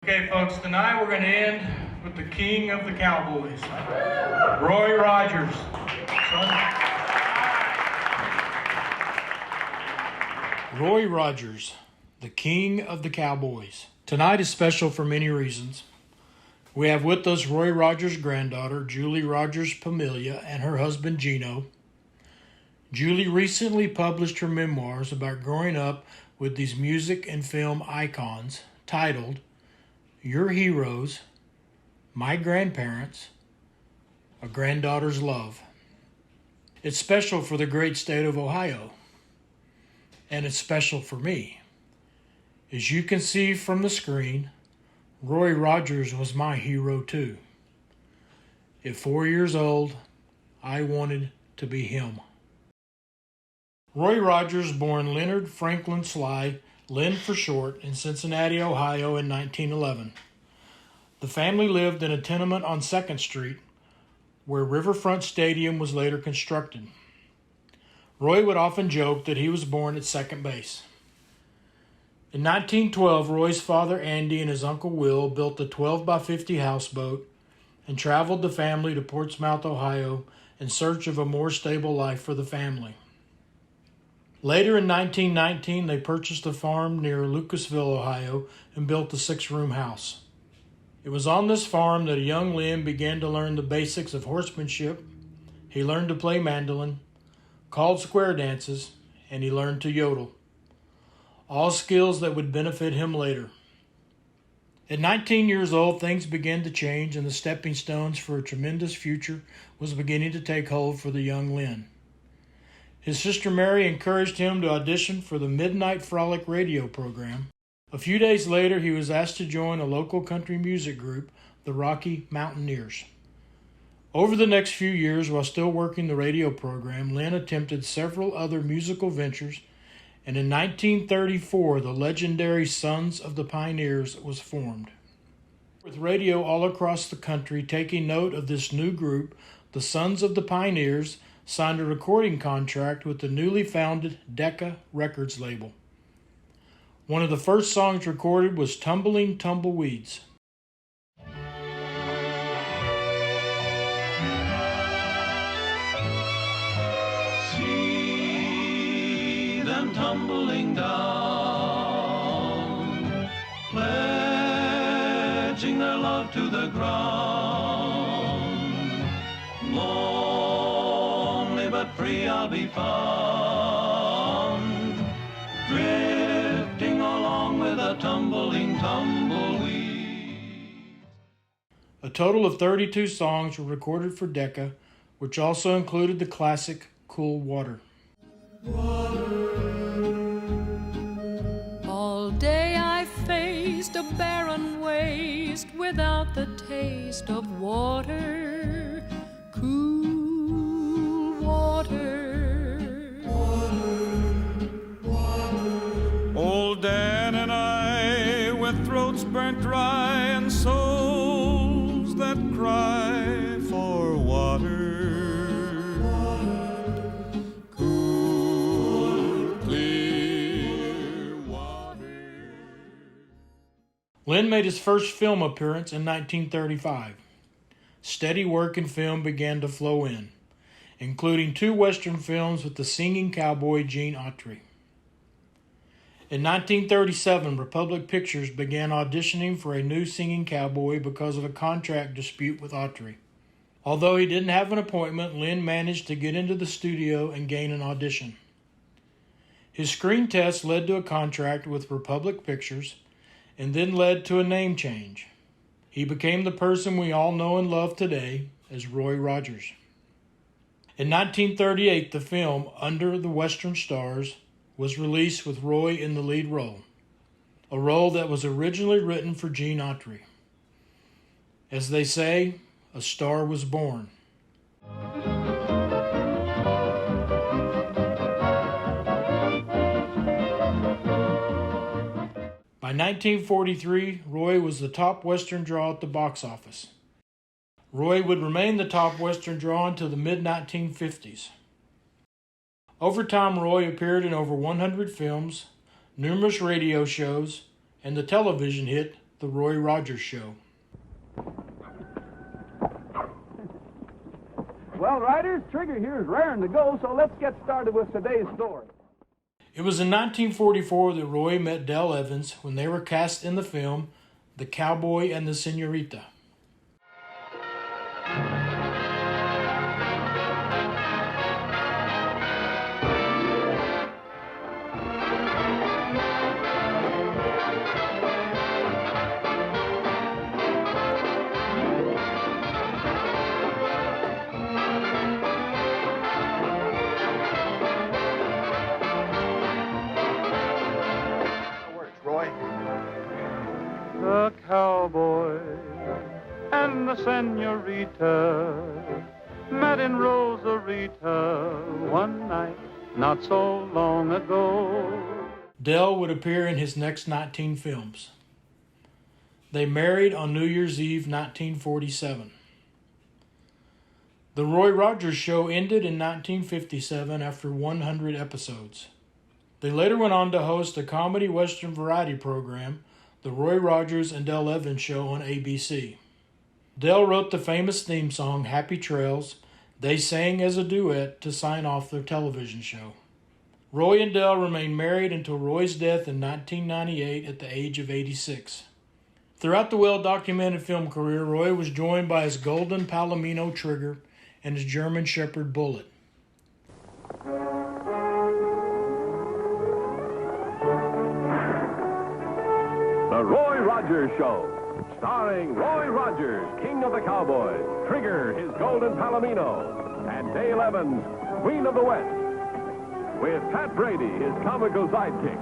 Okay, folks, tonight we're going to end with the king of the cowboys, Roy Rogers. Roy Rogers, the king of the cowboys. Tonight is special for many reasons. We have with us Roy Rogers' granddaughter, Julie Rogers Pomilia, and her husband, Gino. Julie recently published her memoirs about growing up with these music and film icons, titled Your Heroes, My Grandparents, A Granddaughter's Love. It's special for the great state of Ohio, and it's special for me. As you can see from the screen, Roy Rogers was my hero too. At 4 years old, I wanted to be him. Roy Rogers, born Leonard Franklin Sly, Lynn for short, in Cincinnati, Ohio in 1911. The family lived in a tenement on 2nd Street, where Riverfront Stadium was later constructed. Roy would often joke that he was born at second base. In 1912, Roy's father Andy and his uncle Will built a 12-by-50 houseboat and traveled the family to Portsmouth, Ohio, in search of a more stable life for the family. Later in 1919, they purchased a farm near Lucasville, Ohio, and built a 6-room house. It was on this farm that a young Lynn began to learn the basics of horsemanship. He learned to play mandolin, called square dances, and he learned to yodel. All skills that would benefit him later. At 19 years old, things began to change, and the stepping stones for a tremendous future was beginning to take hold for the young Lynn. His sister Mary encouraged him to audition for the Midnight Frolic radio program. A few days later, he was asked to join a local country music group, the Rocky Mountaineers. Over the next few years, while still working the radio program, Lynn attempted several other musical ventures, and in 1934, the legendary Sons of the Pioneers was formed. With radio all across the country taking note of this new group, the Sons of the Pioneers signed a recording contract with the newly founded Decca Records label. One of the first songs recorded was Tumbling Tumbleweeds. See them tumbling down, pledging their love to the ground. Lonely but free I'll be found, drifting along with a tumbling tumbleweed. A total of 32 songs were recorded for Decca, which also included the classic Cool Water. All day I faced a barren waste without the taste of water, cool water. Old Dan and I, with throats burnt dry and souls that cry for water. Cool, clear water. Lynn made his first film appearance in 1935. Steady work in film began to flow in, including 2 Western films with the singing cowboy Gene Autry. In 1937, Republic Pictures began auditioning for a new singing cowboy because of a contract dispute with Autry. Although he didn't have an appointment, Lynn managed to get into the studio and gain an audition. His screen test led to a contract with Republic Pictures and then led to a name change. He became the person we all know and love today as Roy Rogers. In 1938, the film Under the Western Stars was released with Roy in the lead role, a role that was originally written for Gene Autry. As they say, a star was born. By 1943, Roy was the top Western draw at the box office. Roy would remain the top Western draw until the mid-1950s. Over time, Roy appeared in over 100 films, numerous radio shows, and the television hit The Roy Rogers Show. Well, riders, Trigger here is raring to go, so let's get started with today's story. It was in 1944 that Roy met Dell Evans when they were cast in the film The Cowboy and the Senorita. The cowboy and the senorita met in Rosarita one night not so long ago. Dell would appear in his next 19 films. They married on New Year's Eve 1947. The Roy Rogers Show ended in 1957 after 100 episodes. They later went on to host a comedy western variety program, The Roy Rogers and Dell Evans Show on ABC. Dell wrote the famous theme song, Happy Trails. They sang as a duet to sign off their television show. Roy and Dell remained married until Roy's death in 1998 at the age of 86. Throughout the well-documented film career, Roy was joined by his golden Palomino Trigger and his German Shepherd Bullet. The Roy Rogers Show, starring Roy Rogers, King of the Cowboys, Trigger, his golden Palomino, and Dale Evans, Queen of the West, with Pat Brady, his comical sidekick,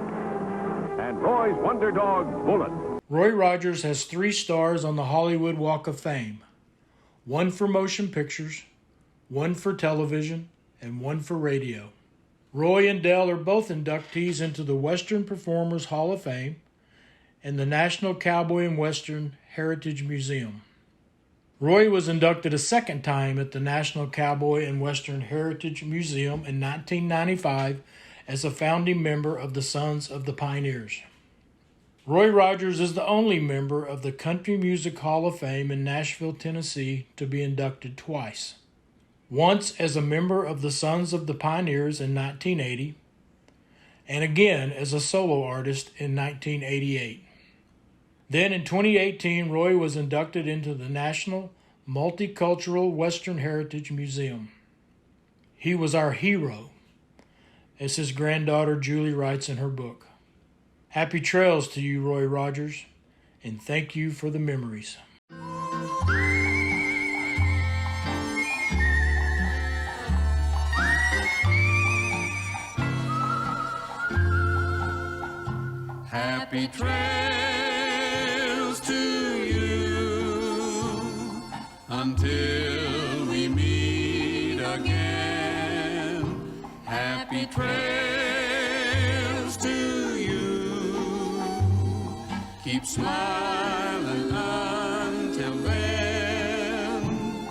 and Roy's wonder dog, Bullet. Roy Rogers has 3 stars on the Hollywood Walk of Fame, 1 for motion pictures, 1 for television, and 1 for radio. Roy and Dell are both inductees into the Western Performers Hall of Fame and the National Cowboy and Western Heritage Museum. Roy was inducted a second time at the National Cowboy and Western Heritage Museum in 1995 as a founding member of the Sons of the Pioneers. Roy Rogers is the only member of the Country Music Hall of Fame in Nashville, Tennessee to be inducted twice. Once as a member of the Sons of the Pioneers in 1980, and again as a solo artist in 1988. Then in 2018, Roy was inducted into the National Multicultural Western Heritage Museum. He was our hero, as his granddaughter Julie writes in her book. Happy trails to you, Roy Rogers, and thank you for the memories. Happy trails to you until we meet again. Happy trails to you. Keep smiling until then.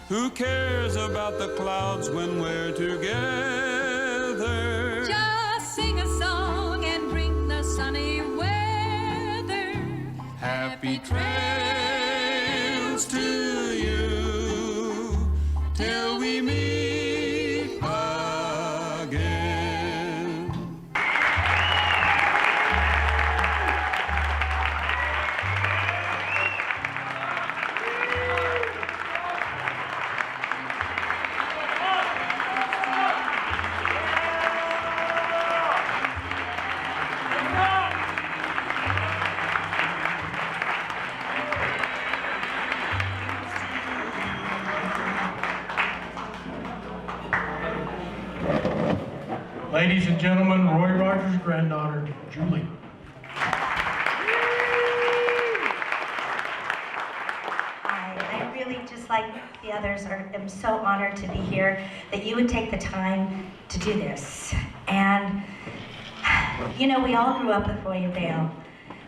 Who cares about the clouds when we're together? Just sing a song and bring the sunny weather. Happy trails to you till we meet again. Ladies and gentlemen, Roy Rogers' granddaughter, Julie. I really, just like the others, am so honored to be here, that you would take the time to do this. And, you know, we all grew up with Roy and Dale.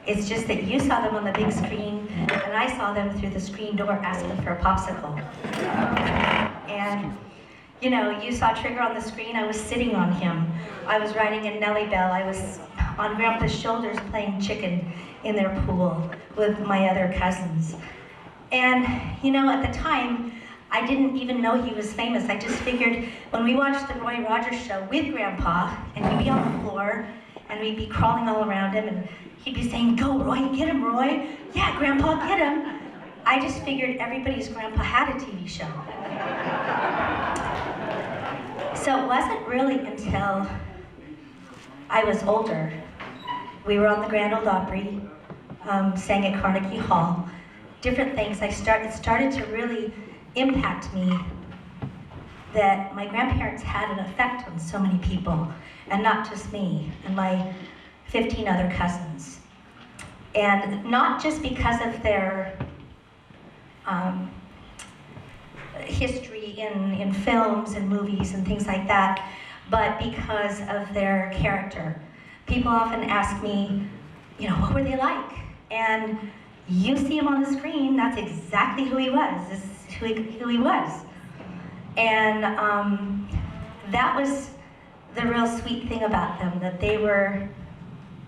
It's just that you saw them on the big screen, and I saw them through the screen door asking for a popsicle. And, you know, you saw Trigger on the screen, I was sitting on him. I was riding in Nellie Bell, I was on Grandpa's shoulders playing chicken in their pool with my other cousins. And, you know, at the time, I didn't even know he was famous. I just figured when we watched the Roy Rogers show with Grandpa, and he'd be on the floor, and we'd be crawling all around him, and he'd be saying, "Go, Roy, get him, Roy. Yeah, Grandpa, get him." I just figured everybody's grandpa had a TV show. So it wasn't really until I was older. We were on the Grand Ole Opry, sang at Carnegie Hall, different things. It started to really impact me that my grandparents had an effect on so many people, and not just me and my 15 other cousins. And not just because of their history in films and movies and things like that, but because of their character. People often ask me, you know, what were they like? And you see him on the screen, that's exactly who he was. This is who he was. And that was the real sweet thing about them, that they were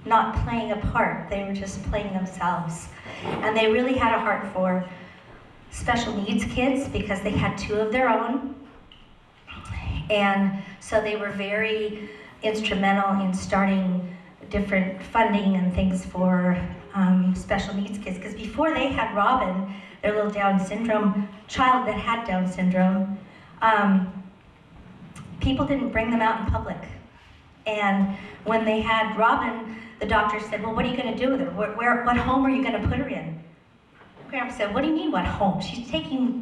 not playing a part, they were just playing themselves. And they really had a heart for special needs kids because they had 2 of their own. And so they were very instrumental in starting different funding and things for special needs kids. Because before they had Robin, their little Down syndrome child that had Down syndrome, people didn't bring them out in public. And when they had Robin, the doctor said, "Well, what are you going to do with her? What home are you going to put her in?" Grandpa said, "What do you mean, what home?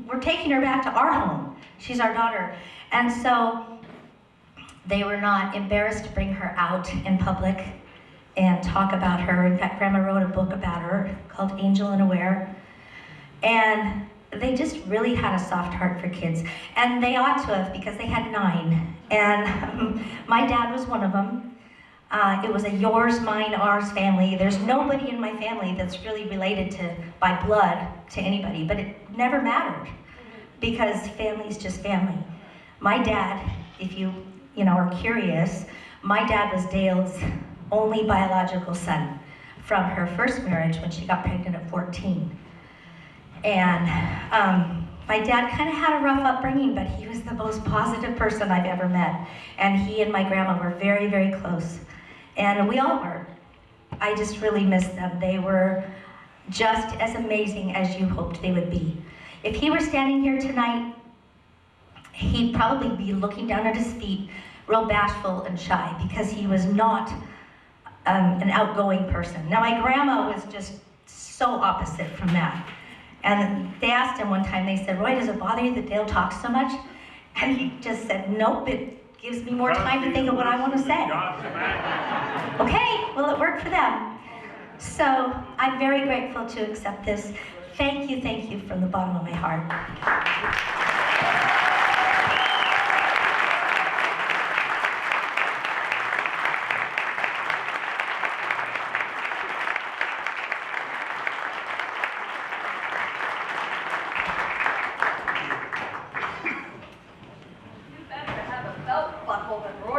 We're taking her back to our home. She's our daughter." And so they were not embarrassed to bring her out in public and talk about her. In fact, Grandma wrote a book about her called Angel Unaware. And they just really had a soft heart for kids. And they ought to have, because they had 9. And my dad was one of them. It was a yours, mine, ours family. There's nobody in my family that's really related to, by blood, to anybody, but it never mattered because family's just family. My dad, if you are curious, my dad was Dale's only biological son from her first marriage when she got pregnant at 14. And my dad kind of had a rough upbringing, but he was the most positive person I've ever met. And he and my grandma were very, very close. And we all were. I just really miss them. They were just as amazing as you hoped they would be. If he were standing here tonight, he'd probably be looking down at his feet, real bashful and shy, because he was not an outgoing person. Now, my grandma was just so opposite from that. And they asked him one time, they said, "Roy, does it bother you that Dale talks so much?" And he just said, "Nope, it gives me more time to think of what I want to say." Okay, well, it worked for them. So I'm very grateful to accept this. Thank you from the bottom of my heart. You better have a belt buckle than Roy.